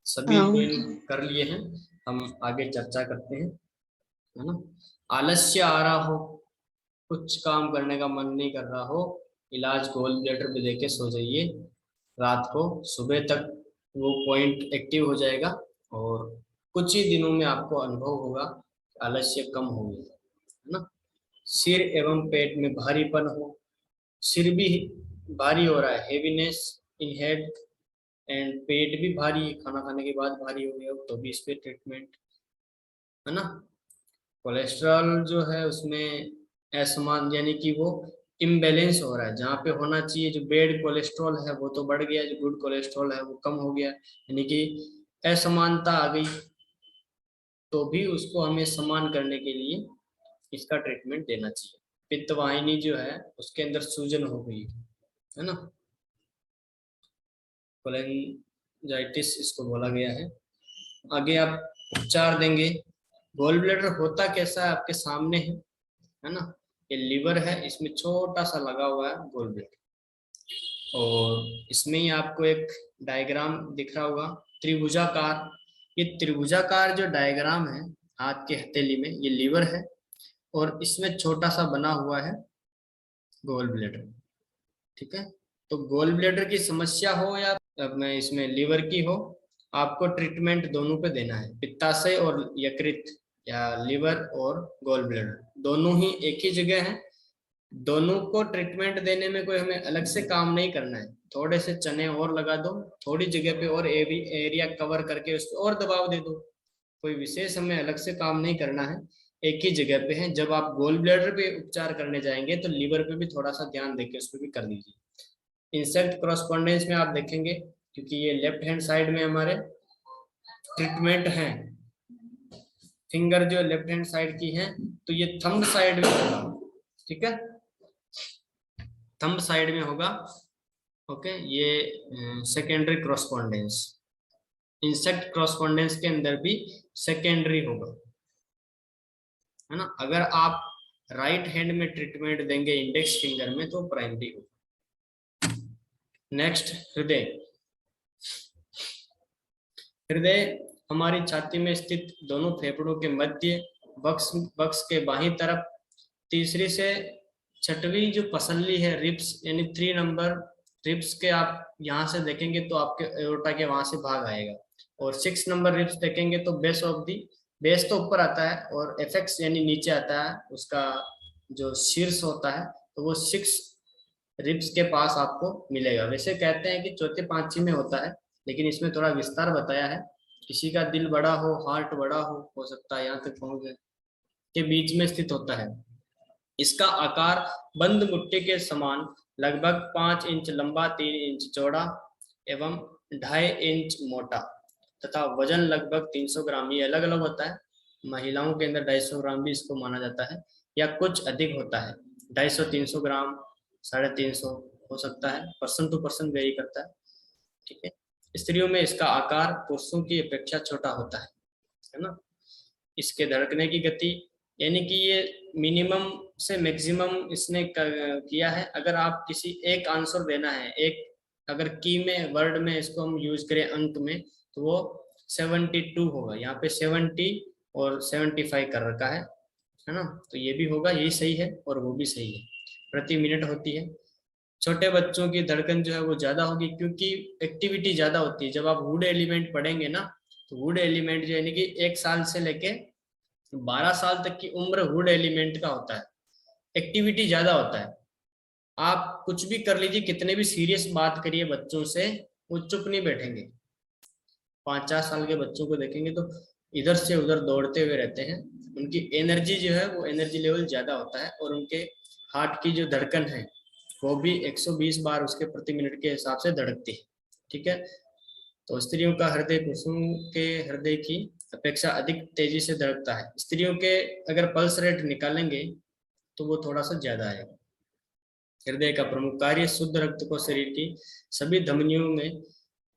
सभी ज्वाइन कर लिए हैं, हम आगे चर्चा करते हैं, है ना। आलस्य आ रहा हो, कुछ काम करने का मन नहीं कर रहा हो, इलाज गोल ब्लैडर पे देके सो जाइए। रात को सुबह तक वो पॉइंट एक्टिव हो जाएगा और कुछ ही दिनों में आपको अनुभव होगा आलस्य कम हो गया, है ना। सिर एवं पेट में भारीपन हो, सिर भी भारी हो रहा है, हेवीनेस इन हेड, एंड पेट भी भारी, खाना खाने के बाद भारी हो गया हो, तो भी इस पे ट्रीटमेंट, है ना। कोलेस्ट्रॉल जो है उसमें असमान, यानी कि वो इम्बैलेंस हो रहा है, जहाँ पे होना चाहिए जो बेड कोलेस्ट्रॉल है वो तो बढ़ गया, जो गुड कोलेस्ट्रॉल है वो कम हो गया, यानी कि असमानता आ गई। तो भी उसको हमें समान करने के लिए इसका ट्रीटमेंट देना चाहिए। पित्त वाहिनी जो है उसके अंदर सूजन हो गई है ना, कोलेंजाइटिस इसको बोला गया है। आगे आप उपचार देंगे। गोल ब्लैडर होता कैसा है आपके सामने है ना। ये लीवर है, इसमें छोटा सा लगा हुआ है गोल ब्लैडर, और इसमें ही आपको एक डायग्राम दिख रहा होगा त्रिभुजाकार। ये त्रिभुजाकार जो डायग्राम है हाथ के हथेली में, ये लीवर है और इसमें छोटा सा बना हुआ है गोल ब्लैडर, ठीक है। तो गोल ब्लैडर की समस्या हो या में इसमें लीवर की हो, आपको ट्रीटमेंट दोनों पे देना है, पित्ताशय और यकृत, या लीवर और गोल ब्लैडर दोनों ही एक ही जगह है। दोनों को ट्रीटमेंट देने में कोई हमें अलग से काम नहीं करना है, थोड़े से चने और लगा दो, थोड़ी जगह पे और एरिया कवर करके उस पर और दबाव दे दो, कोई विशेष हमें अलग से काम नहीं करना है, एक ही जगह पे है। जब आप गोल ब्लैडर पे उपचार करने जाएंगे तो लीवर पे भी थोड़ा सा ध्यान देके उस पर भी कर दीजिए। इंसेक्ट क्रॉसपोंडेंस में आप देखेंगे, क्योंकि ये लेफ्ट हैंड साइड में हमारे ट्रीटमेंट है, फिंगर जो लेफ्ट हैंड साइड की है, तो ये थंब साइड में होगा, ठीक है, थंब साइड में होगा। ओके, ये सेकेंडरी क्रॉसपोंडेंस, इंसेक्ट क्रॉसपोंडेंस के अंदर भी सेकेंडरी होगा, है ना। अगर आप राइट हैंड में ट्रीटमेंट देंगे इंडेक्स फिंगर में तो प्राइमरी होगा। नेक्स्ट, हृदय। हृदय हमारी छाती में स्थित दोनों फेफड़ों के मध्य, बक्स के बाहीं तरफ, तीसरी से छठवीं जो पसली है रिब्स, यानी 3 नंबर रिब्स के आप यहाँ से देखेंगे तो आपके एओर्टा के वहां से भाग आएगा, और 6 नंबर रिब्स देखेंगे तो बेस ऑफ दी, बेस तो ऊपर आता है और एफेक्स यानी नीचे आता है, उसका जो शीर्ष होता है, तो वो 6 रिब्स के पास आपको मिलेगा। वैसे कहते हैं कि चौथे पांचवी में होता है, लेकिन इसमें थोड़ा विस्तार बताया है। किसी का दिल बड़ा हार्ट बड़ा हो सकता है यहाँ तक पहुंच गए, के बीच में स्थित होता है। इसका आकार बंद मुट्ठी के समान, लगभग 5 इंच लंबा, 3 इंच चौड़ा एवं 2.5 इंच मोटा, तथा वजन लगभग 300 ग्राम, ये अलग अलग होता है। महिलाओं के अंदर 250 ग्राम भी इसको माना जाता है, या कुछ अधिक होता है, 250-300 ग्राम, 350 हो सकता है, पर्सन टू पर्सन वेरी करता है, ठीक है। स्त्रियों में इसका आकार पुरुषों की अपेक्षा छोटा होता है ना। इसके धड़कने की गति, यानी कि ये मिनिमम से मैक्सिमम इसने किया है। अगर आप किसी एक आंसर देना है, एक अगर की में वर्ड में इसको हम यूज करें अंक में, तो वो 72 होगा, यहाँ पे 70 और 75 कर रखा है ना। तो ये भी होगा, यही सही है और वो भी सही है, प्रति मिनट होती है। छोटे बच्चों की धड़कन जो है वो ज्यादा होगी, क्योंकि एक्टिविटी ज्यादा होती है। जब आप वुड एलिमेंट पढ़ेंगे ना, तो वुड एलिमेंट जो यानी कि 1 साल से लेके 12 साल तक की उम्र वुड एलिमेंट का होता है, एक्टिविटी ज्यादा होता है। आप कुछ भी कर लीजिए, कितने भी सीरियस बात करिए बच्चों से, वो चुप नहीं बैठेंगे। 5-4 साल के बच्चों को देखेंगे तो इधर से उधर दौड़ते हुए रहते हैं, उनकी एनर्जी जो है वो एनर्जी लेवल ज्यादा होता है, और उनके हार्ट की जो धड़कन है वो भी 120 बार उसके प्रति मिनट के हिसाब से धड़कती है, ठीक है। तो स्त्रियों का हृदय पुरुषों के हृदय की अपेक्षा अधिक तेजी से धड़कता है। स्त्रियों के अगर पल्स रेट निकालेंगे तो वो थोड़ा सा ज्यादा आएगा। हृदय का प्रमुख कार्य शुद्ध रक्त को शरीर की सभी धमनियों में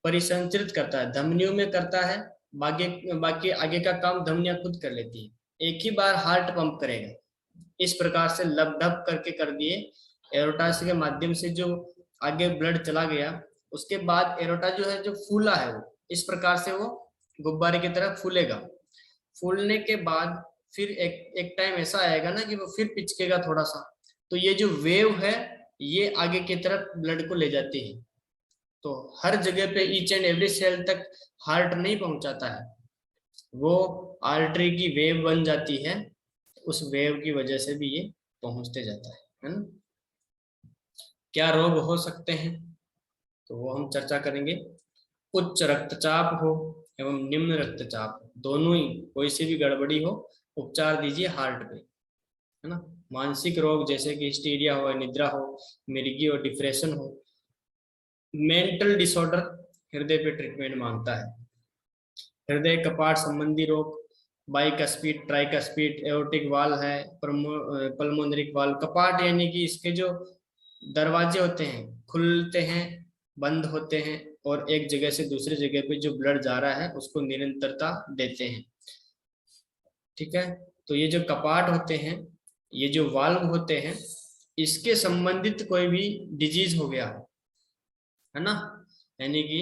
परिसंचरित करता है, धमनियों में करता है, बाकी आगे का काम धमनियां खुद कर लेती है। एक ही बार हार्ट पंप करेगा, इस प्रकार से लब करके कर दिए, एरोटा के माध्यम से जो आगे ब्लड चला गया, उसके बाद एरोटा जो है जो फूला है वो इस प्रकार से वो गुब्बारे की तरह फूलेगा। फूलने के बाद फिर एक टाइम ऐसा आएगा ना कि वो फिर पिचकेगा थोड़ा सा, तो ये जो वेव है ये आगे की तरफ ब्लड को ले जाती है। तो हर जगह पे ईच एंड एवरी सेल तक हार्ट नहीं पहुंचाता है, वो आर्टरी की वेव बन जाती है, उस वेव की वजह से भी ये पहुंचते जाता है ना। क्या रोग हो सकते हैं, तो वो हम चर्चा करेंगे। उच्च रक्तचाप हो एवं निम्न रक्तचाप, दोनों ही कोई सी भी गड़बड़ी हो, उपचार दीजिए हार्ट पे, है ना। मानसिक रोग जैसे कि हिस्टीरिया हो, निद्रा हो, मिर्गी हो, डिप्रेशन हो, मेंटल डिसऑर्डर हृदय पे ट्रीटमेंट मांगता है। हृदय कपाट संबंधी रोग, बाइकस्पीड, ट्राइकस्पीड, एओर्टिक वाल्व है, पल्मोनरी वाल्व। कपाट यानी कि इसके जो दरवाजे होते हैं खुलते हैं, बंद होते हैं, और एक जगह से दूसरी जगह पे जो ब्लड जा रहा है उसको निरंतरता देते हैं, ठीक है। तो ये जो कपाट होते हैं, ये जो वाल्व होते हैं, इसके संबंधित कोई भी डिजीज हो गया, है ना, यानी कि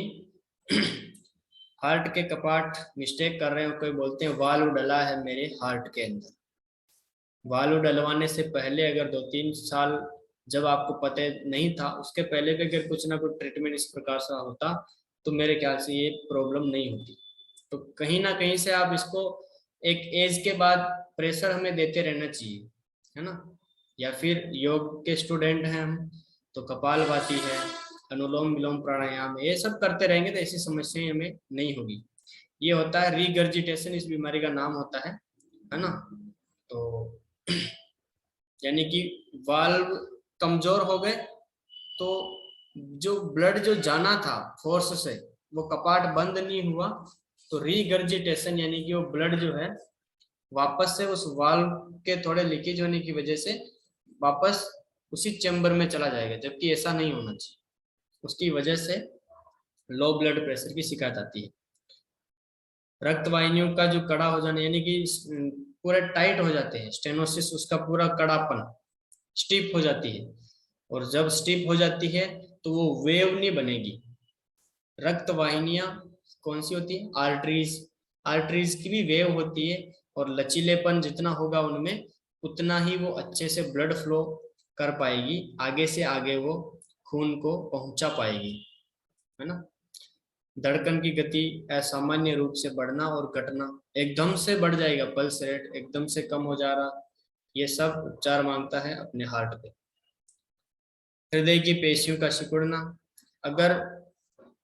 हार्ट के कपाट मिस्टेक कर रहे हो, कोई बोलते हैं वाल्व डला है मेरे हार्ट के अंदर। वाल्व डलवाने से पहले अगर 2-3 साल जब आपको पता नहीं था, उसके पहले भी अगर कुछ ना कुछ ट्रीटमेंट इस प्रकार से होता तो मेरे ख्याल से ये प्रॉब्लम नहीं होती। तो कहीं ना कहीं से आप इसको एक एज के बाद प्रेशर हमें देते रहना चाहिए, है ना। या फिर योग के स्टूडेंट हैं हम, तो कपालभाति है, अनुलोम विलोम प्राणायाम, ये सब करते रहेंगे तो ऐसी समस्याएं हमें नहीं होगी। ये होता है रीगर्जिटेशन, इस बीमारी का नाम होता है ना। तो यानी कि वाल्व कमजोर हो गए, तो जो ब्लड जो जाना था फोर्स से, वो कपाट बंद नहीं हुआ, तो रीगर्जिटेशन यानी कि वो ब्लड जो है वापस से उस वाल्व के थोड़े लीकेज होने की वजह से वापस उसी चैम्बर में चला जाएगा, जबकि ऐसा नहीं होना चाहिए। उसकी वजह से लो ब्लड प्रेशर की शिकायत आती है। रक्त वाहिनियों का जो कड़ा हो जाना, यानी कि पूरे टाइट हो जाते हैं, स्टेनोसिस, उसका पूरा कड़ापन, स्टिफ हो जाती है, और जब स्टिफ हो जाती है तो वो वेव नहीं बनेगी। रक्त वाहिनियां कौन सी होती है, आर्टरीज, आर्टरीज की भी वेव होती है, और लचीलेपन जितना होगा उनमें उतना ही वो अच्छे से ब्लड फ्लो कर पाएगी, आगे से आगे वो खून को पहुंचा पाएगी, है ना। धड़कन की गति असामान्य रूप से बढ़ना और घटना, एकदम से बढ़ जाएगा पल्स रेट, एकदम से कम हो जा रहा, ये सब उपचार मांगता है अपने हार्ट पे। हृदय की पेशियों का सिकुड़ना, अगर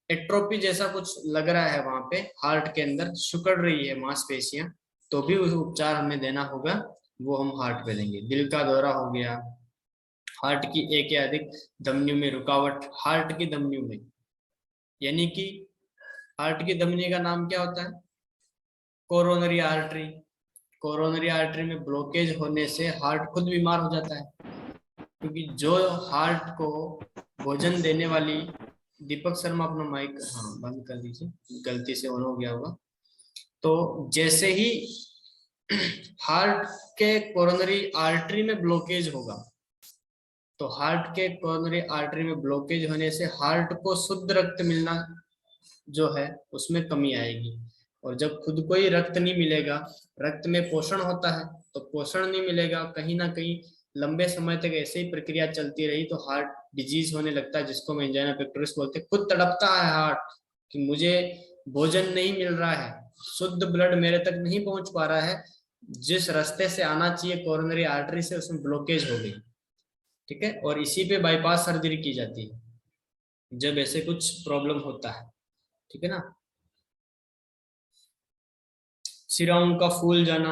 एट्रोपी जैसा कुछ लग रहा है वहां पे हार्ट के अंदर, सिकुड़ रही है मांसपेशियां, तो भी उस उपचार हमें देना होगा, वो हम हार्ट पे देंगे। दिल का दौरा हो गया, हार्ट की एक या अधिक धमनियों में रुकावट, हार्ट की धमनियों में, यानी कि हार्ट की धमनी का नाम क्या होता है, कोरोनरी आर्टरी। कोरोनरी आर्टरी में ब्लॉकेज होने से हार्ट खुद बीमार हो जाता है, क्योंकि जो हार्ट को भोजन देने वाली, दीपक शर्मा अपना माइक हाँ बंद कर दीजिए, गलती से ऑन हो गया होगा। तो जैसे ही हार्ट के कोरोनरी आर्टरी में ब्लॉकेज होगा, तो हार्ट के कोरोनरी आर्टरी में ब्लॉकेज होने से हार्ट को शुद्ध रक्त मिलना जो है उसमें कमी आएगी, और जब खुद को ही रक्त नहीं मिलेगा, रक्त में पोषण होता है, तो पोषण नहीं मिलेगा, कहीं ना कहीं लंबे समय तक ऐसे ही प्रक्रिया चलती रही तो हार्ट डिजीज होने लगता है, जिसको हम एंजाइना पेक्टोरिस बोलते हैं। खुद तड़पता है हार्ट कि मुझे भोजन नहीं मिल रहा है, शुद्ध ब्लड मेरे तक नहीं पहुंच पा रहा है, जिस रास्ते से आना चाहिए कोरोनरी आर्टरी से, उसमें ब्लॉकेज हो गई, ठीक है। और इसी पे बाईपास सर्जरी की जाती है जब ऐसे कुछ प्रॉब्लम होता है, ठीक है ना। सिराओं का फूल जाना,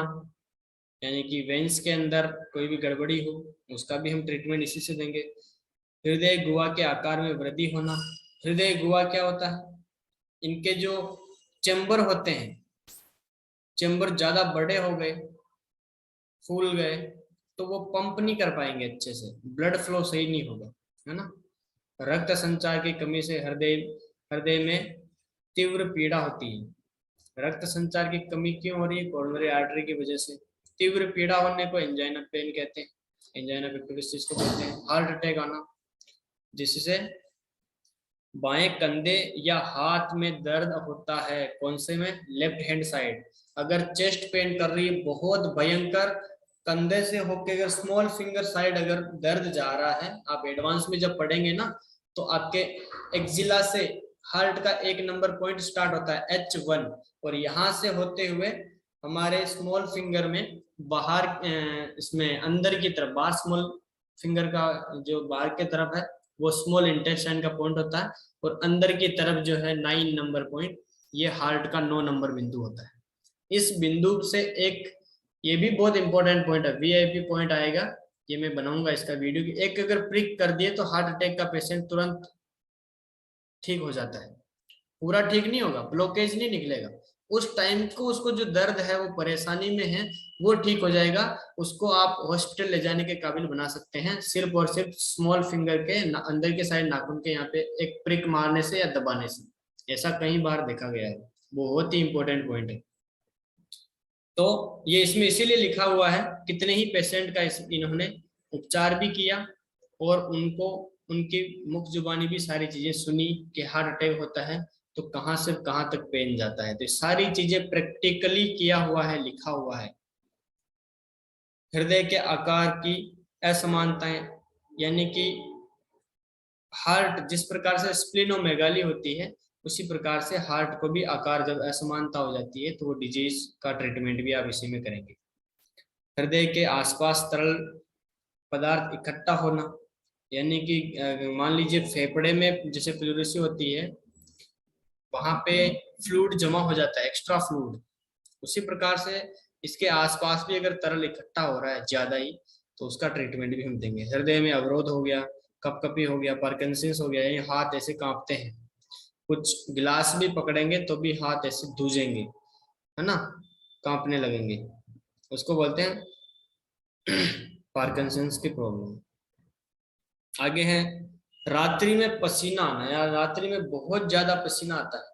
यानी कि वेंस के अंदर कोई भी गड़बड़ी हो, उसका भी हम ट्रीटमेंट इसी से देंगे। हृदय गुहा के आकार में वृद्धि होना, हृदय गुहा क्या होता है, इनके जो चेम्बर होते हैं, चेम्बर ज्यादा बड़े हो गए, फूल गए, तो वो पंप नहीं कर पाएंगे अच्छे से, ब्लड फ्लो सही नहीं होगा, है ना। रक्त संचार की कमी से हृदय हृदय में तीव्र पीड़ा होती है। रक्त संचार की कमी क्यों हो रही है, कोरोनरी आर्टरी की वजह से। तीव्र पीड़ा होने को एंजाइना पेन कहते हैं, एंजाइना पेक्टोरिस को कहते हैं। हार्ट अटैक आना, जिससे बाएं कंधे या हाथ में दर्द होता है, कौन से में, लेफ्ट हैंड साइड। अगर चेस्ट पेन कर रही है बहुत भयंकर, कंधे से होके अगर स्मॉल फिंगर साइड अगर दर्द जा रहा है, आप एडवांस में जब पढ़ेंगे ना तो आपके एक्जिला से हार्ट का 1 नंबर पॉइंट स्टार्ट होता है H1, और यहाँ से होते हुए हमारे स्मॉल फिंगर में बाहर इसमें अंदर की तरफ, बाहर स्मॉल फिंगर का जो बाहर की तरफ है वो स्मॉल इंटेस्टाइन का पॉइंट होता है, और अंदर की तरफ जो है 9 नंबर पॉइंट, ये हार्ट का 9 नंबर बिंदु होता है। इस बिंदु से एक, ये भी बहुत इंपॉर्टेंट पॉइंट है, वीआईपी पॉइंट आएगा, ये मैं बनाऊंगा इसका वीडियो की। एक अगर प्रिक कर दिए तो हार्ट अटैक का पेशेंट तुरंत ठीक हो जाता है, पूरा ठीक नहीं होगा, ब्लॉकेज नहीं निकलेगा, उस टाइम को उसको जो दर्द है वो परेशानी में है वो ठीक हो जाएगा, उसको आप हॉस्पिटल ले जाने के काबिल बना सकते हैं, सिर्फ और सिर्फ स्मॉल फिंगर के अंदर के साइड नाखून के यहाँ पे एक प्रिक मारने से या दबाने से। ऐसा कई बार देखा गया है, बहुत ही इंपॉर्टेंट पॉइंट है। तो ये इसमें इसीलिए लिखा हुआ है, कितने ही पेशेंट का इन्होंने उपचार भी किया और उनको उनकी मुख जुबानी भी सारी चीजें सुनी कि हार्ट अटैक होता है तो कहाँ से कहाँ तक पेन जाता है, तो सारी चीजें प्रैक्टिकली किया हुआ है, लिखा हुआ है। हृदय के आकार की असमानताएं, यानी कि हार्ट जिस प्रकार से स्प्लिनोमेगाली होती है उसी प्रकार से हार्ट को भी आकार जब असमानता हो जाती है तो वो डिजीज का ट्रीटमेंट भी आप इसी में करेंगे। हृदय के आसपास तरल पदार्थ इकट्ठा होना, यानी कि मान लीजिए फेफड़े में जैसे प्लूरेसी होती है वहां पे फ्लूइड जमा हो जाता है, एक्स्ट्रा फ्लूइड, उसी प्रकार से इसके आसपास भी अगर तरल इकट्ठा हो रहा है ज्यादा ही तो उसका ट्रीटमेंट भी हम देंगे। हृदय में अवरोध हो गया, कपकपी हो गया, पार्किंसंस हो गया, ये हाथ ऐसे कांपते हैं, कुछ गिलास भी पकड़ेंगे तो भी हाथ ऐसे धूजेंगे, है ना, कांपने लगेंगे, उसको बोलते हैं पार्किंसंस की प्रॉब्लम। आगे है रात्रि में पसीना आना, या रात्रि में बहुत ज्यादा पसीना आता है,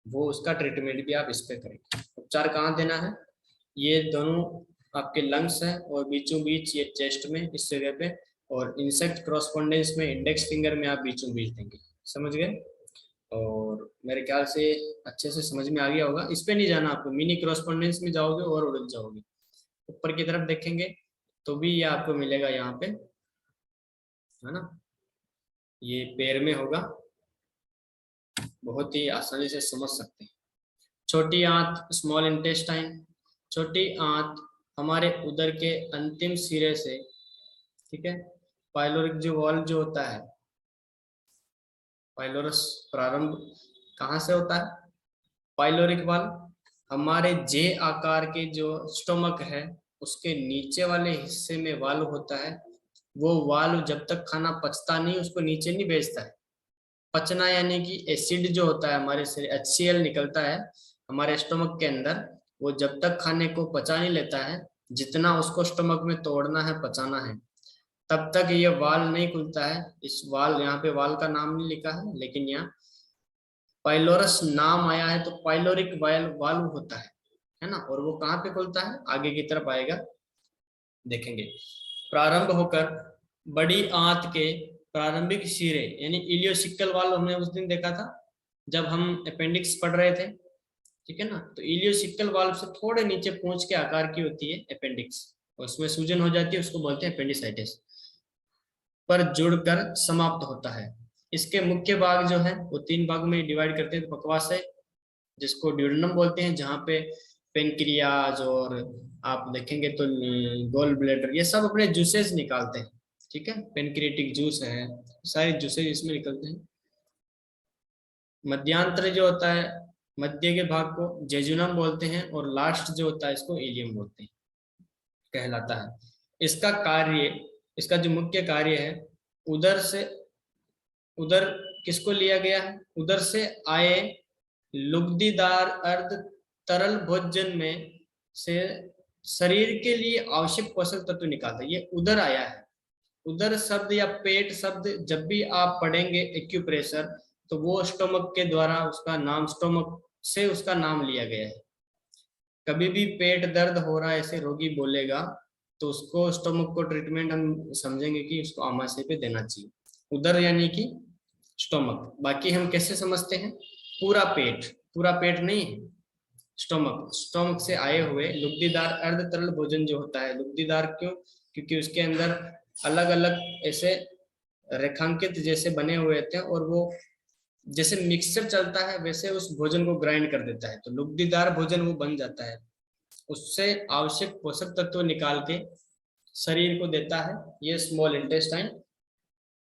वो उसका ट्रीटमेंट भी आप इस पे करेंगे। उपचार कहाँ देना है, ये दोनों आपके लंग्स हैं और बीचों बीच ये चेस्ट में इस जगह पे, और इंसेक्ट क्रॉसपोंडेंस में इंडेक्स फिंगर में आप बीचों बीच देंगे, समझ गए। और मेरे ख्याल से अच्छे से समझ में आ गया होगा, इस पे नहीं जाना आपको, मिनी क्रॉसपोंडेंस में जाओगे और उलझ जाओगे। ऊपर की तरफ देखेंगे तो भी ये आपको मिलेगा यहाँ पे, है ना, ये पैर में होगा, बहुत ही आसानी से समझ सकते हैं। छोटी आंत स्मॉल इंटेस्टाइन, छोटी आंत हमारे उदर के अंतिम सिरे से, ठीक है, पाइलोरिक जो वॉल्व जो होता है, पाइलोरस प्रारंभ कहाँ से होता है, पाइलोरिक वाल्व हमारे जे आकार के जो स्टोमक है उसके नीचे वाले हिस्से में वाल्व होता है, वो वाल्व जब तक खाना पचता नहीं उसको नीचे नहीं भेजता है। पचना यानी कि एसिड जो होता है हमारे से HCl निकलता है हमारे स्टोमक के अंदर, वो जब तक खाने को पचा नहीं लेता है, जितना उसको स्टोमक में तोड़ना है पचाना है, तब तक ये वाल नहीं खुलता है। इस वाल, यहाँ पे वाल का नाम नहीं लिखा है लेकिन यहाँ पाइलोरस नाम आया है तो पाइलोरिक वाल्व होता है ना, और वो कहाँ पे खुलता है आगे की तरफ आएगा, देखेंगे। प्रारंभ होकर बड़ी आंत के प्रारंभिक सिरे यानी इलियोसिकल वाल्व हमने उस दिन देखा था जब हम अपेंडिक्स पढ़ रहे थे, ठीक है ना, तो इलियोसिकल वाल्व से थोड़े नीचे पूंछ के आकार की होती है अपेंडिक्स, और उसमें सूजन हो जाती है, उसको बोलते हैं अपेंडिसाइटिस, पर जुड़कर समाप्त होता है। इसके मुख्य भाग जो है वो 3 भाग में डिवाइड करते हैं, बकवास जिसको ड्यूडेनम बोलते हैं, जहाँ पे पेनक्रियाज और आप देखेंगे तो गोल ब्लैडर ये सब अपने जूसेस निकालते हैं, ठीक है, पेनक्रिएटिक जूस है, सारे जूसेस इसमें निकलते हैं। मध्यांतर जो होता है, मध्य के भाग को जेजुनम बोलते हैं, और लास्ट जो होता है इसको इलियम बोलते हैं, कहलाता है। इसका कार्य, इसका जो मुख्य कार्य है, उधर से, उधर किसको लिया गया है, उधर से आए लुगदीदार अर्ध तरल भोजन में से शरीर के लिए आवश्यक पोषक तत्व निकालता है, ये उधर आया है। उधर शब्द या पेट शब्द जब भी आप पढ़ेंगे एक्यूप्रेशर तो वो स्टोमक के द्वारा उसका नाम, स्टोमक से उसका नाम लिया गया है। कभी भी पेट दर्द हो रहा है ऐसे रोगी बोलेगा तो उसको स्टोमक को ट्रीटमेंट हम समझेंगे कि उसको आमाशय पे देना चाहिए। उधर यानी कि स्टोमक। बाकी हम कैसे समझते हैं, पूरा पेट, पूरा पेट नहीं, स्टोमक, स्टोमक से आए हुए लुगदीदार अर्ध तरल भोजन जो होता है, लुगदीदार क्यों, क्योंकि उसके अंदर अलग अलग ऐसे रेखांकित जैसे बने हुए थे और वो जैसे मिक्सचर चलता है वैसे उस भोजन को ग्राइंड कर देता है, तो लुगदीदार भोजन वो बन जाता है, उससे आवश्यक पोषक तत्व निकाल के शरीर को देता है ये स्मॉल इंटेस्टाइन।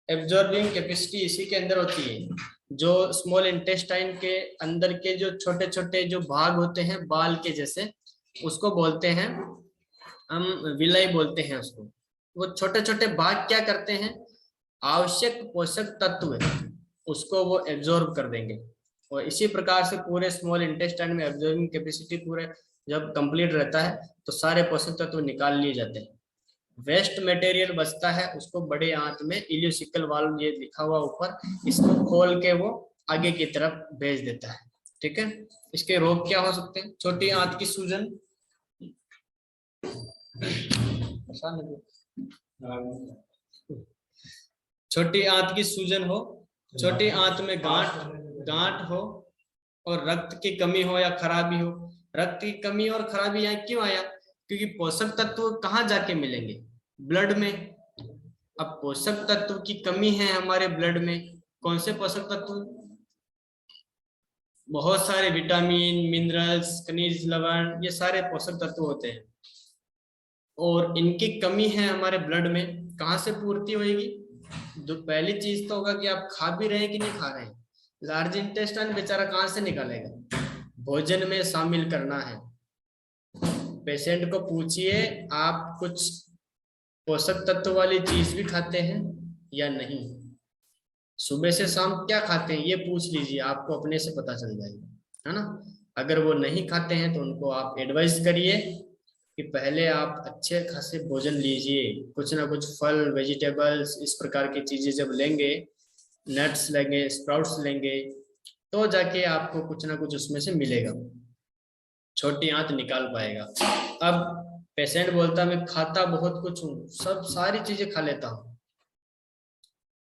एब्जॉर्बिंग कैपेसिटी इसी के अंदर होती है, जो स्मॉल इंटेस्टाइन के अंदर के जो छोटे छोटे जो भाग होते हैं बाल के जैसे, उसको बोलते हैं हम विलाई बोलते हैं उसको। वो छोटे छोटे भाग क्या करते हैं, आवश्यक पोषक तत्व उसको वो एब्जॉर्ब कर देंगे, और इसी प्रकार से पूरे स्मॉल इंटेस्टाइन में एब्जॉर्बिंग कैपेसिटी पूरे जब कंप्लीट रहता है तो सारे पोषक तत्व निकाल लिए जाते हैं। वेस्ट मटेरियल बचता है उसको बड़े आंत में इलियोसिकल वाल्व ये लिखा हुआ ऊपर, इसको खोल के वो आगे की तरफ भेज देता है। ठीक है, इसके रोग क्या हो सकते हैं, छोटी आंत की सूजन, छोटी आंत की सूजन हो, छोटी आंत में गांठ हो, और रक्त की कमी हो या खराबी हो। रक्त की कमी और खराबी यहाँ क्यों आया, क्योंकि पोषक तत्व कहाँ जाके मिलेंगे, ब्लड में। अब पोषक तत्व की कमी है हमारे ब्लड में, कौन से पोषक तत्व, बहुत सारे विटामिन, मिनरल्स, खनिज लवण, ये सारे पोषक तत्व होते हैं, और इनकी कमी है हमारे ब्लड में, कहाँ से पूर्ति होगी। तो पहली चीज तो होगा कि आप खा भी रहे हैं कि नहीं खा रहे हैं, लार्ज इंटेस्टाइन बेचारा कहाँ से निकालेगा, भोजन में शामिल करना है। पेशेंट को पूछिए आप कुछ पोषक तत्व वाली चीज भी खाते हैं या नहीं, सुबह से शाम क्या खाते हैं ये पूछ लीजिए, आपको अपने से पता चल जाएगा, है ना। अगर वो नहीं खाते हैं तो उनको आप एडवाइस करिए कि पहले आप अच्छे खासे भोजन लीजिए, कुछ ना कुछ फल, वेजिटेबल्स, इस प्रकार की चीजें जब लेंगे, नट्स लेंगे, स्प्राउट्स लेंगे, तो जाके आपको कुछ ना कुछ उसमें से मिलेगा, छोटी आंत निकाल पाएगा। अब पेशेंट बोलता मैं खाता बहुत कुछ हूँ, सब सारी चीजें खा लेता हूँ,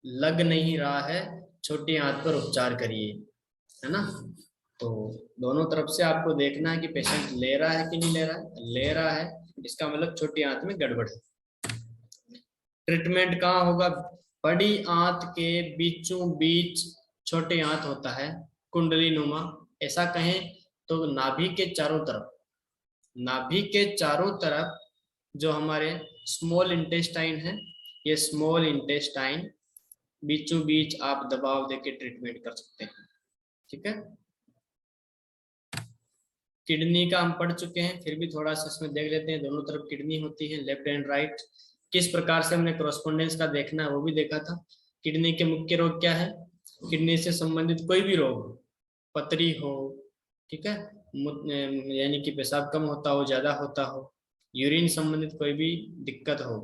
लग नहीं रहा है, छोटी आंत पर उपचार करिए, है ना। तो दोनों तरफ से आपको देखना है कि पेशेंट ले रहा है कि नहीं ले रहा है, ले रहा है इसका मतलब छोटी आंत में गड़बड़ है। ट्रीटमेंट कहाँ होगा, बड़ी आंत के बीचों बीच छोटी आंत होता है, कुंडली नुमा, ऐसा कहें तो नाभि के चारों तरफ, नाभि के चारों तरफ जो हमारे स्मॉल इंटेस्टाइन है, ये स्मॉल इंटेस्टाइन बीचों बीच आप दबाव देके ट्रीटमेंट कर सकते हैं। ठीक है, किडनी का हम पढ़ चुके हैं, फिर भी थोड़ा सा इसमें देख लेते हैं। दोनों तरफ किडनी होती है, लेफ्ट एंड राइट, किस प्रकार से हमने कॉरेस्पोंडेंस का देखना है वो भी देखा था। किडनी के मुख्य रोग क्या है, किडनी से संबंधित कोई भी रोग, पथरी हो, ठीक है, यानी कि पेशाब कम होता हो, ज्यादा होता हो, यूरिन संबंधित कोई भी दिक्कत हो,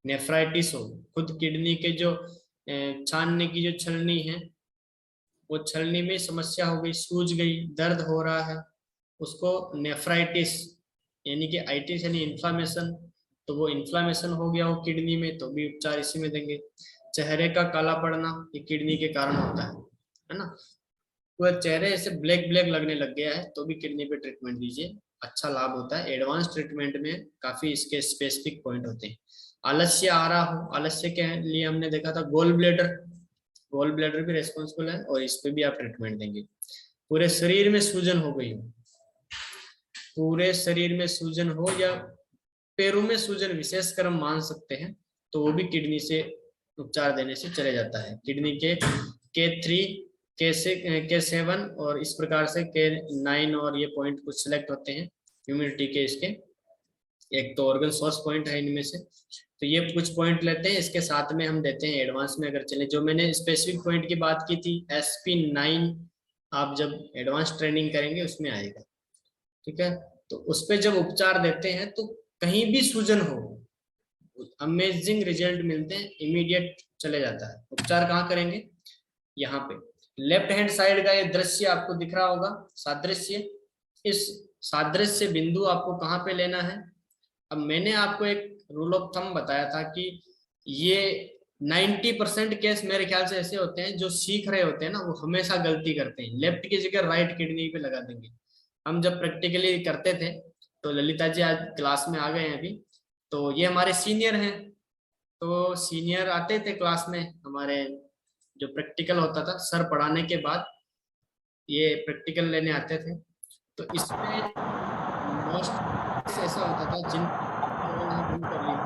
नेफ्राइटिस हो, खुद किडनी के जो छानने की जो छलनी है वो छलनी में समस्या हो गई, सूज गई, दर्द हो रहा है, उसको नेफ्राइटिस यानी कि आइटिस यानी इन्फ्लामेशन, तो वो इन्फ्लामेशन हो गया हो किडनी में तो भी उपचार इसी में देंगे। चेहरे का काला पड़ना ये किडनी के कारण होता है ना, पूरा चेहरे ऐसे ब्लैक ब्लैक लगने लग गया है तो भी किडनी पे ट्रीटमेंट दीजिए, अच्छा लाभ होता है। एडवांस ट्रीटमेंट में काफी इसके स्पेसिफिक पॉइंट होते हैं। आलस्य आ रहा हो, आलस्य के लिए हमने देखा था गोल ब्लेडर, गोल ब्लेडर भी रेस्पॉन्सिबल है और इस पे भी आप ट्रीटमेंट देंगे। पूरे शरीर में सूजन हो गई हो, पूरे शरीर में सूजन हो या पैरों में सूजन विशेषकर हम मान सकते हैं, तो वो भी किडनी से उपचार देने से चले जाता है। किडनी के 3 के7 और इस प्रकार से के9 और ये पॉइंट कुछ सिलेक्ट होते हैं ह्यूमिडिटी के, इसके एक तो ऑर्गन सोर्स पॉइंट है इनमें से, तो ये कुछ पॉइंट लेते हैं, इसके साथ में हम देते हैं एडवांस में अगर चले, जो मैंने स्पेसिफिक पॉइंट की बात की थी SP9 आप जब एडवांस ट्रेनिंग करेंगे उसमें आएगा। ठीक है, तो उस पर जब उपचार देते हैं तो कहीं भी सूजन हो अमेजिंग रिजल्ट मिलते हैं, इमीडिएट चले जाता है। उपचार कहाँ करेंगे, यहाँ पे लेफ्ट हैंड साइड का ये दृश्य आपको दिख रहा होगा, सादृश्य, इस सादृश्य बिंदु आपको कहाँ पे लेना है। अब मैंने आपको एक रूल ऑफ थंब बताया था कि ये 90% केस मेरे ख्याल से ऐसे होते हैं, जो सीख रहे होते हैं ना वो हमेशा गलती करते हैं, लेफ्ट की जगह राइट किडनी पे लगा देंगे। हम जब प्रैक्टिकली करते थे तो ललिता जी आज क्लास में आ गए हैं अभी, तो ये हमारे सीनियर हैं, तो सीनियर आते थे क्लास में हमारे, जो प्रैक्टिकल होता था सर पढ़ाने के बाद ये प्रैक्टिकल लेने आते थे। तो इसमें मोस्ट ऐसा होता था जिन बंद कर लिया।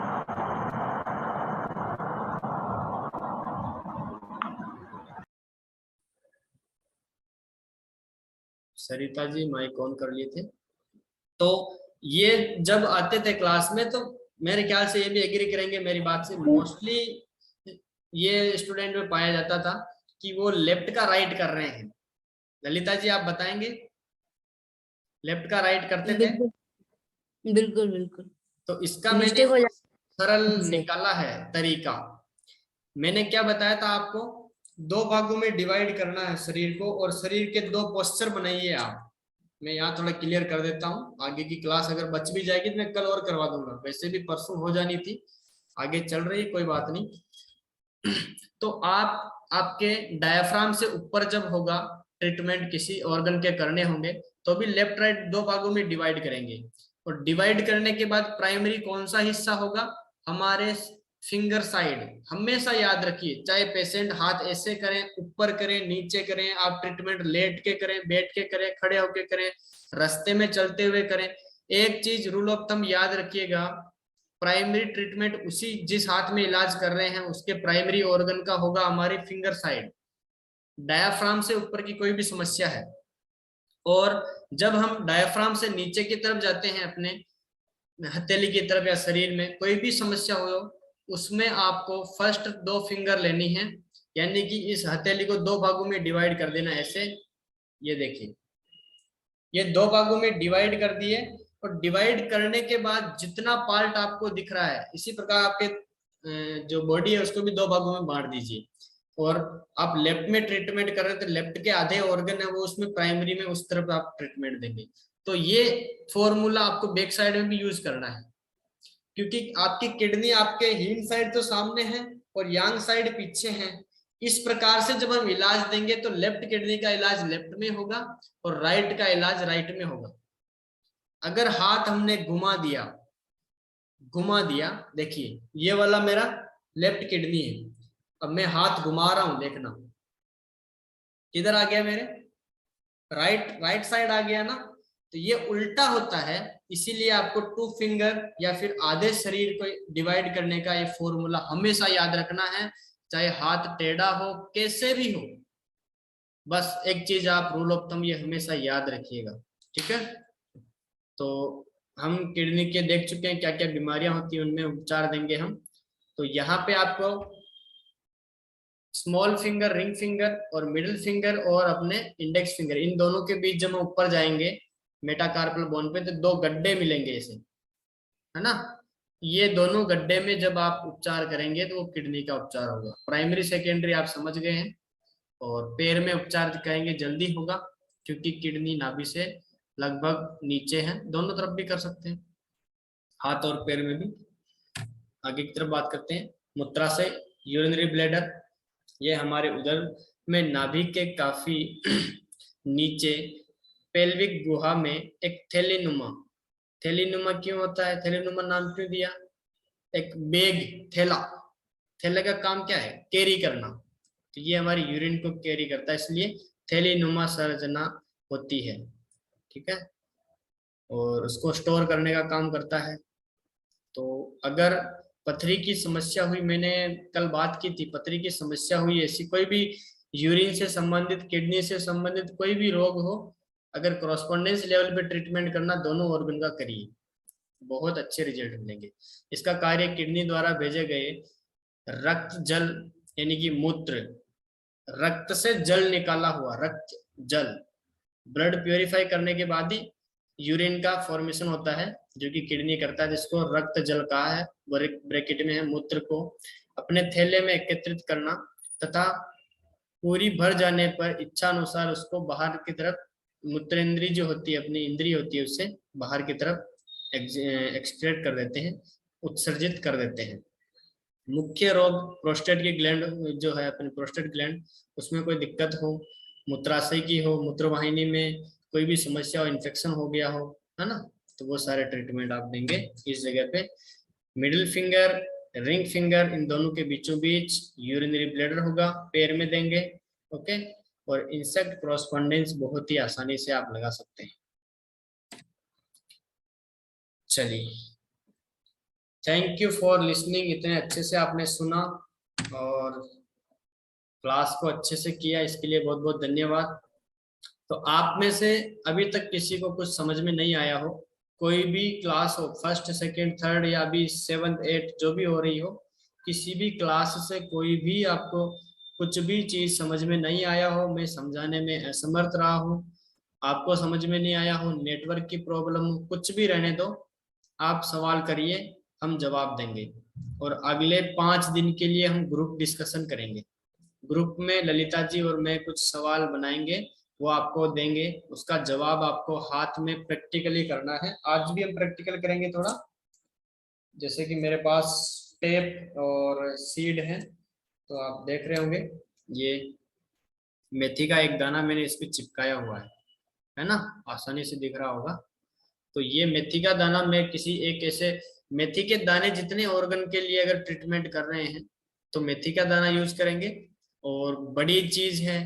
सरिता जी माइक ऑन कर लिए थे। तो ये जब आते थे क्लास में तो मेरे ख्याल से ये भी एग्री करेंगे मेरी बात से, मोस्टली ये स्टूडेंट में पाया जाता था कि वो लेफ्ट का राइट कर रहे हैं। ललिता जी आप बताएंगे, लेफ्ट का राइट करते थे? बिल्कुल बिल्कुल बिल्कुल। तो इसका मैंने मिस्टेक हो सरल जाती से। निकाला है तरीका। मैंने क्या बताया था आपको, दो भागों में डिवाइड करना है शरीर को, और शरीर के दो पोस्चर बनाइए आप। मैं यहाँ थोड़ा क्लियर कर देता हूँ, आगे की क्लास अगर बच भी जाएगी तो मैं कल और करवा दूंगा, वैसे भी परसों हो जानी थी, आगे चल रही है कोई बात नहीं। तो आप आपके डायफ्राम से ऊपर जब होगा ट्रीटमेंट किसी ऑर्गन के करने होंगे तो भी लेफ्ट राइट दो भागों में डिवाइड करेंगे, और डिवाइड करने के बाद प्राइमरी कौन सा हिस्सा होगा, हमारे फिंगर साइड। हमेशा याद रखिए, चाहे पेशेंट हाथ ऐसे करें, ऊपर करें, नीचे करें, आप ट्रीटमेंट लेट के करें, बैठ के करें, खड़े होके करें, रास्ते में चलते हुए करें, एक चीज रूल ऑफ थंब याद रखिएगा, प्राइमरी ट्रीटमेंट उसी जिस हाथ में इलाज कर रहे हैं उसके प्राइमरी ऑर्गन का होगा हमारी फिंगर साइड। डायाफ्राम से ऊपर की कोई भी समस्या है, और जब हम डायाफ्राम से नीचे की तरफ जाते हैं अपने हथेली की तरफ या शरीर में कोई भी समस्या हो, उसमें आपको फर्स्ट दो फिंगर लेनी है, यानी कि इस हथेली को दो भागों में डिवाइड कर देना ऐसे। ये देखिए, ये दो भागों में डिवाइड कर दिए, और डिवाइड करने के बाद जितना पार्ट आपको दिख रहा है इसी प्रकार आपके जो बॉडी है उसको भी दो भागों में बांट दीजिए। और आप लेफ्ट में ट्रीटमेंट कर रहे हैं तो लेफ्ट के आधे ऑर्गन है वो उसमें प्राइमरी में उस तरफ आप ट्रीटमेंट देंगे। तो ये फॉर्मूला आपको बैक साइड में भी यूज करना है, क्योंकि आपकी किडनी आपके हिंड साइड तो सामने है और यांग साइड पीछे है। इस प्रकार से जब हम इलाज देंगे तो लेफ्ट किडनी का इलाज लेफ्ट में होगा और राइट का इलाज राइट में होगा। अगर हाथ हमने घुमा दिया, देखिए ये वाला मेरा लेफ्ट किडनी है, अब मैं हाथ घुमा रहा हूं, देखना किधर आ गया मेरे, राइट साइड आ गया ना। तो ये उल्टा होता है, इसीलिए आपको टू फिंगर या फिर आधे शरीर को डिवाइड करने का ये फॉर्मूला हमेशा याद रखना है, चाहे हाथ टेढ़ा हो कैसे भी हो। बस एक चीज आप रूल ऑफ थंब ये हमेशा याद रखिएगा, ठीक है। तो हम किडनी के देख चुके हैं क्या क्या बीमारियां होती हैं, उनमें उपचार देंगे हम। तो यहाँ पे आपको स्मॉल फिंगर, रिंग फिंगर और मिडिल फिंगर और अपने इंडेक्स फिंगर, इन दोनों के बीच जब हम ऊपर जाएंगे मेटाकार्पल बोन पे तो दो गड्ढे मिलेंगे ऐसे, है ना। ये दोनों गड्ढे में जब आप उपचार करेंगे तो वो किडनी का उपचार होगा। प्राइमरी सेकेंडरी आप समझ गए हैं। और पैर में उपचार करेंगे जल्दी होगा, क्योंकि किडनी नाभि से लगभग नीचे है, दोनों तरफ भी कर सकते हैं, हाथ और पैर में भी। आगे की तरफ बात करते हैं मूत्राशय, यूरिनरी ब्लैडर। ये हमारे उदर में नाभि के काफी नीचे पेल्विक गुहा में एक थैलीनुमा, थैलीनुमा क्यों होता है, थैलीनुमा नाम क्यों दिया, एक बैग, थैला, थैले का काम क्या है, कैरी करना। तो ये हमारी यूरिन को कैरी करता है, इसलिए थैलीनुमा संरचना होती है, ठीक है, और उसको स्टोर करने का काम करता है। तो अगर पथरी की समस्या हुई, मैंने कल बात की थी, पथरी की समस्या हुई, ऐसी कोई भी यूरिन से संबंधित, किडनी से संबंधित कोई भी रोग हो, अगर कॉरस्पॉन्डेंस लेवल पे ट्रीटमेंट करना दोनों ऑर्गन का करिए, बहुत अच्छे रिजल्ट मिलेंगे। इसका कार्य किडनी द्वारा भेजे गए रक्त जल यानी कि मूत्र, रक्त से जल निकाला हुआ रक्त जल, ब्लड प्योरीफाई करने के बाद ही यूरिन का फॉर्मेशन होता है, जो कि किडनी करता है, जिसको रक्त जल कहा है, ब्रैकेट में है। मूत्र को अपने थैले में एकत्रित करना तथा पूरी भर जाने पर इच्छा अनुसार उसको बाहर की तरफ, मूत्रेंद्री जो होती है, अपनी इंद्री होती है, उससे बाहर की तरफ एक्सक्रेट कर देते हैं, उत्सर्जित कर देते हैं। मुख्य रोग प्रोस्टेट की ग्लैंड जो है अपनी प्रोस्टेट ग्लैंड, उसमें कोई दिक्कत हो, मूत्राशय की हो, मूत्रवाहिनी में कोई भी समस्या हो, इन्फेक्शन हो गया हो, है ना, तो वो सारे ट्रीटमेंट आप देंगे इस जगह पे। मिडिल फिंगर, रिंग फिंगर, इन दोनों के बीचों बीच यूरिनरी ब्लैडर होगा, पैर में देंगे। ओके, और इंसेक्ट कॉरस्पॉन्डेंस बहुत ही आसानी से आप लगा सकते हैं। चलिए, थैंक यू फॉर लिसनिंग, इतने अच्छे से आपने सुना और क्लास को अच्छे से किया, इसके लिए बहुत बहुत धन्यवाद। तो आप में से अभी तक किसी को कुछ समझ में नहीं आया हो, कोई भी क्लास हो, फर्स्ट सेकंड थर्ड या अभी सेवंथ एट जो भी हो रही हो, किसी भी क्लास से कोई भी आपको कुछ भी चीज समझ में नहीं आया हो, मैं समझाने में असमर्थ रहा हूँ, आपको समझ में नहीं आया हो, नेटवर्क की प्रॉब्लम हो, कुछ भी रहने दो, आप सवाल करिए, हम जवाब देंगे। और अगले 5 दिन के लिए हम ग्रुप डिस्कशन करेंगे। ग्रुप में ललिता जी और मैं कुछ सवाल बनाएंगे, वो आपको देंगे, उसका जवाब आपको हाथ में प्रैक्टिकली करना है। आज भी हम प्रैक्टिकल करेंगे थोड़ा, जैसे कि मेरे पास टेप और सीड है, तो आप देख रहे होंगे ये मेथी का एक दाना मैंने इस पे चिपकाया हुआ है ना, आसानी से दिख रहा होगा। तो ये मेथी का दाना मैं किसी एक ऐसे, मेथी के दाने जितने ऑर्गन के लिए अगर ट्रीटमेंट कर रहे हैं तो मेथी का दाना यूज करेंगे। और बड़ी चीज है,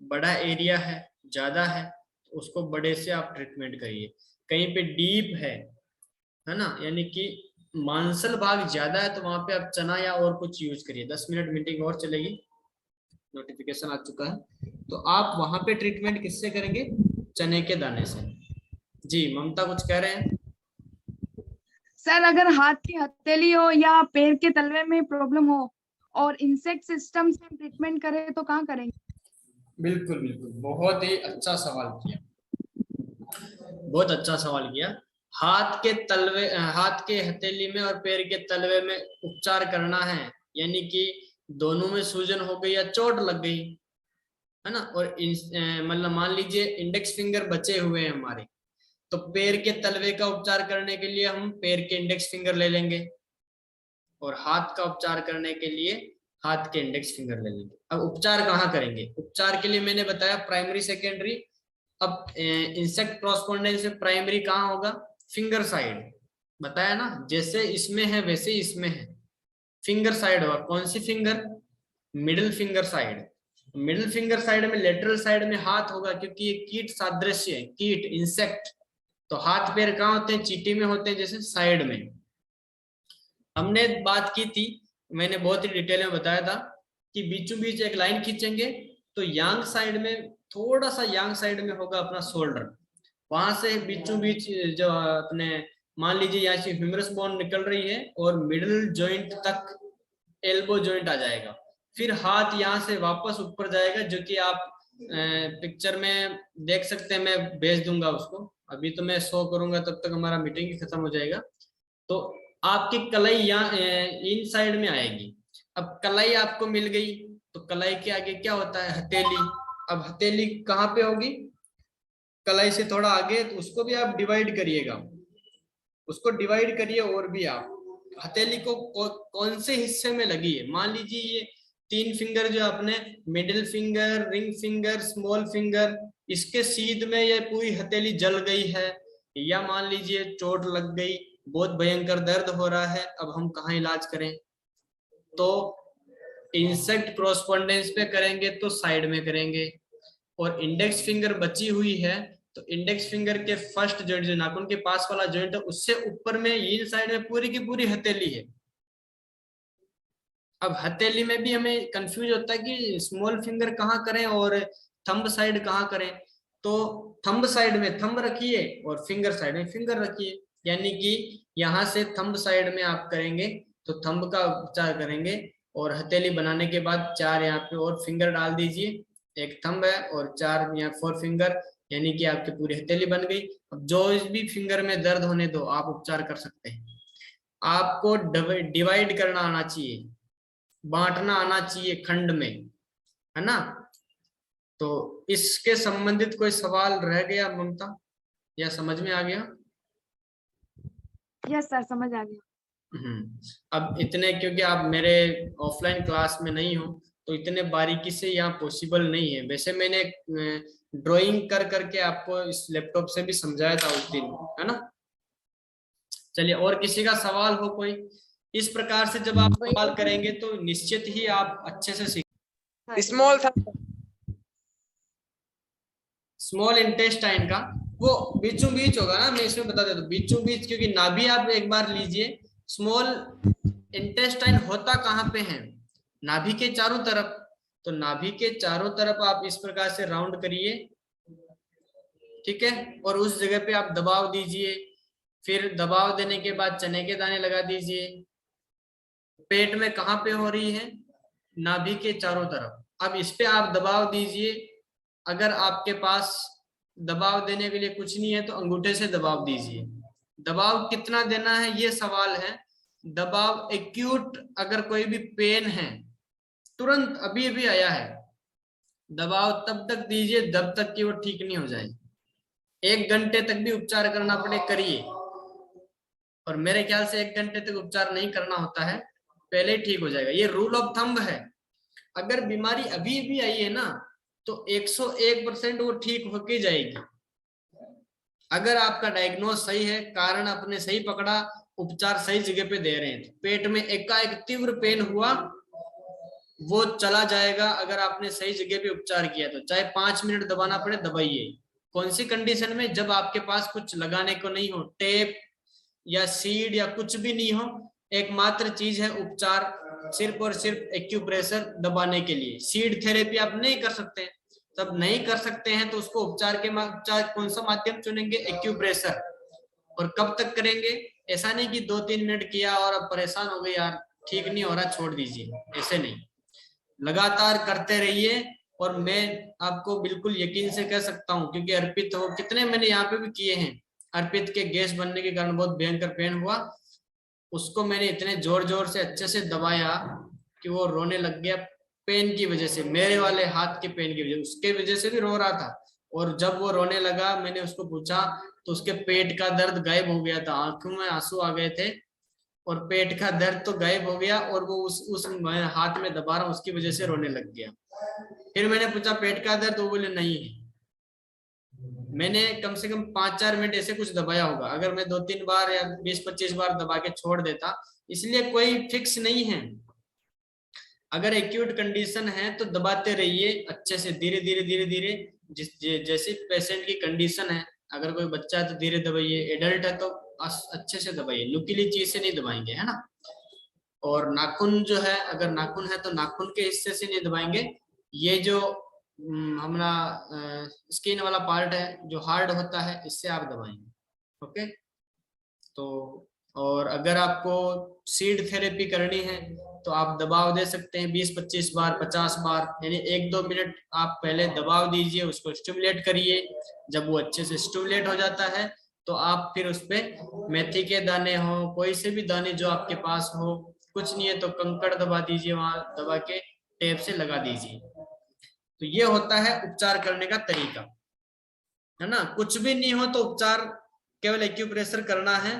बड़ा एरिया है, ज्यादा है, तो उसको बड़े से आप ट्रीटमेंट करिए। कहीं पे डीप है ना, यानी कि मांसल भाग ज्यादा है, तो वहां पे आप चना या और कुछ यूज करिए। 10 मिनट मीटिंग और चलेगी, नोटिफिकेशन आ चुका है। तो आप वहां पे ट्रीटमेंट किससे करेंगे? चने के दाने से। जी ममता कुछ कह रहे हैं? सर अगर हाथ की हथेली हो या पैर के तलवे में प्रॉब्लम हो और इंसेक्ट सिस्टम से ट्रीटमेंट करें तो कहाँ करेंगे? बिल्कुल बिल्कुल, बहुत ही अच्छा सवाल किया, बहुत अच्छा सवाल किया। हाथ के तलवे, हाथ के हथेली में और पैर के तलवे में उपचार करना है, यानी कि दोनों में सूजन हो गई या चोट लग गई, है ना, और मतलब मान लीजिए इंडेक्स फिंगर बचे हुए हैं हमारे, तो पैर के तलवे का उपचार करने के लिए हम पैर के इंडेक्स फिंगर ले लेंगे, और हाथ का उपचार करने के लिए हाथ के इंडेक्स फिंगर ले लेंगे। अब उपचार कहाँ करेंगे? उपचार के लिए मैंने बताया प्राइमरी सेकेंडरी। अब इंसेक्ट क्रॉसपोंडेंस में प्राइमरी कहाँ होगा? फिंगर साइड, बताया ना, जैसे इसमें है वैसे इसमें है, फिंगर साइड होगा। कौन सी finger? Middle finger side. Middle finger side में लेटरल साइड में हाथ होगा, क्योंकि ये कीट सादृश्य है, कीट इंसेक्ट, तो हाथ पैर कहाँ होते हैं? चींटी में होते हैं, जैसे साइड में। हमने बात की थी, मैंने बहुत ही डिटेल में बताया था कि बीचों बीच एक लाइन खींचेंगे, तो यांग साइड में, थोड़ा सा यांग साइड में होगा अपना शोल्डर, वहां से बीचों बीच जो अपने, मान लीजिए यहाँ से ह्यूमरस बोन निकल रही है और मिडिल जॉइंट तक एल्बो जॉइंट आ जाएगा, फिर हाथ यहाँ से वापस ऊपर जाएगा, जो कि आप पिक्चर में देख सकते हैं, मैं भेज दूंगा उसको, अभी तो मैं शो करूंगा, तब तक हमारा मीटिंग ही खत्म हो जाएगा। तो आपकी कलाई यहाँ इन साइड में आएगी। अब कलाई आपको मिल गई, तो कलाई के आगे क्या होता है? हथेली। अब हथेली कहाँ पे होगी? कलाई से थोड़ा आगे, तो उसको भी आप डिवाइड करिएगा, उसको डिवाइड करिए। और भी आप हथेली को कौन से हिस्से में लगी है? मान लीजिए ये 3 फिंगर जो आपने, middle finger, ring finger, small finger, इसके सीध में ये पूरी हथेली जल गई है, या मान लीजिए चोट लग गई, बहुत भयंकर दर्द हो रहा है, अब हम कहाँ इलाज करें? तो इंसेक्ट क्रॉसपोंडेंस पे करेंगे तो साइड में करेंगे। और इंडेक्स फिंगर बची हुई है, तो इंडेक्स फिंगर के फर्स्ट जॉइंट, जो नाखून के पास वाला जॉइंट है, उससे ऊपर में इन साइड में पूरी की पूरी हथेली है। अब हथेली में भी हमें कंफ्यूज होता है कि स्मॉल फिंगर कहाँ करें और थंब साइड कहाँ करें, तो थंब साइड में थंब रखिए और फिंगर साइड में फिंगर रखिए, यानी कि यहाँ से थंब साइड में आप करेंगे तो थंब का उपचार करेंगे, और हथेली बनाने के बाद 4 यहाँ पे और फिंगर डाल दीजिए, एक थंब है और 4 यहाँ 4 फिंगर, यानी कि आपकी पूरी हथेली बन गई। अब जो भी फिंगर में दर्द होने दो, आप उपचार कर सकते हैं। आपको डिवाइड करना आना चाहिए, बांटना आना चाहिए खंड में, है ना। तो इसके संबंधित कोई सवाल रह गया ममता, या समझ में आ गया? यस सर, समझ आ गया। अब इतने, क्योंकि आप मेरे ऑफलाइन क्लास में नहीं हो तो इतने बारीकी से यहाँ पॉसिबल नहीं है। वैसे मैंने ड्राइंग कर करके आपको इस लैपटॉप से भी समझाया था उस दिन, है ना। चलिए, और किसी का सवाल हो कोई? इस प्रकार से जब आप सवाल करेंगे तो निश्चित ही आप अच्छे से सीख। स्मॉल था। स्मॉल इंटेस्टाइन का वो बीचों बीच होगा ना, मैं इसमें बता देता हूँ बीचों बीच, क्योंकि नाभि आप एक बार लीजिए, स्मॉल इंटेस्टाइन होता कहाँ पे है? नाभि के चारों तरफ। तो नाभि के चारों तरफ आप इस प्रकार से राउंड करिए, ठीक है, और उस जगह पे आप दबाव दीजिए। फिर दबाव देने के बाद चने के दाने लगा दीजिए। पेट में कहाँ पे हो रही है? नाभि के चारों तरफ। अब इस पे आप दबाव दीजिए। अगर आपके पास दबाव देने के लिए कुछ नहीं है तो अंगूठे से दबाव दीजिए। दबाव कितना देना है ये सवाल है। दबाव एक्यूट, अगर कोई भी पेन है, तुरंत अभी अभी आया है, दबाव तब तक दीजिए जब तक कि वो ठीक नहीं हो जाए। 1 घंटे तक भी उपचार करना पड़े करिए, और मेरे ख्याल से 1 घंटे तक उपचार नहीं करना होता है, पहले ही ठीक हो जाएगा। ये रूल ऑफ थंब है। अगर बीमारी अभी भी आई है ना तो 101% वो ठीक होके जाएगी। अगर आपका डायग्नोस सही है, कारण आपने सही पकड़ा, उपचार सही जगह पे दे रहे हैं, तो पेट में एकाएक तीव्र पेन हुआ, वो चला जाएगा। अगर आपने सही जगह पे उपचार किया तो चाहे 5 मिनट दबाना पड़े दबाइए। कौन सी कंडीशन में? जब आपके पास कुछ लगाने को नहीं हो, टेप या सीड या कुछ भी नहीं हो, एकमात्र चीज है उपचार, सिर्फ और सिर्फ एक्यूप्रेशर दबाने के लिए। सीड थेरेपी आप नहीं कर सकते, तब नहीं कर सकते हैं तो उसको उपचार के उपचार कौन सा माध्यम चुनेंगे? एक्यूप्रेशर। और कब तक करेंगे? ऐसा नहीं कि 2-3 मिनट किया और अब परेशान हो गए, यार ठीक नहीं हो रहा छोड़ दीजिए, ऐसे नहीं, लगातार करते रहिए। और मैं आपको बिल्कुल यकीन से कह सकता हूं, क्योंकि अर्पित हो कितने मैंने यहाँ पे भी किए हैं, अर्पित के गैस बनने के कारण बहुत भयंकर पेन हुआ, उसको मैंने इतने जोर जोर से अच्छे से दबाया कि वो रोने लग गया पेन की वजह से, मेरे वाले हाथ के पेन की वजह, उसके वजह से भी रो रहा था। और जब वो रोने लगा, मैंने उसको पूछा तो उसके पेट का दर्द गायब हो गया था, आंखों में आंसू आ गए थे और पेट का दर्द तो गायब हो गया, और वो उस हाथ में दबा रहा हूं उसकी वजह से रोने लग गया। फिर मैंने पूछा पेट का दर्द, वो बोले नहीं है। मैंने कम से कम 5-4 मिनट ऐसे कुछ दबाया होगा। अगर मैं 2-3 बार या 20-25 बार दबा के छोड़ देता, इसलिए कोई फिक्स नहीं है। अगर एक्यूट कंडीशन है तो दबाते रहिए अच्छे से, धीरे धीरे धीरे धीरे, जैसे पेशेंट की कंडीशन है। अगर कोई बच्चा है तो धीरे दबाइए, एडल्ट है तो अच्छे से दबाइए, नुकीली चीज से नहीं दबाएंगे, है ना। और नाखून जो है, अगर नाखून है तो नाखून के हिस्से से नहीं दबाएंगे। ये जो हमारा स्किन वाला पार्ट है जो हार्ड होता है, इससे आप दबाएंगे। ओके, तो और अगर आपको सीड थेरेपी करनी है तो आप दबाव दे सकते हैं 20-25 बार, 50 बार, यानी 1-2 मिनट आप पहले दबाव दीजिए, उसको स्टिमुलेट करिए। जब वो अच्छे से स्टिमुलेट हो जाता है तो आप फिर उस पर मेथी के दाने हो, कोई से भी दाने जो आपके पास हो, कुछ नहीं है तो कंकड़ दबा दीजिए, वहां दबा के टेप से लगा दीजिए। तो ये होता है उपचार करने का तरीका, है ना। कुछ भी नहीं हो तो उपचार केवल एक्यूप्रेशर करना है।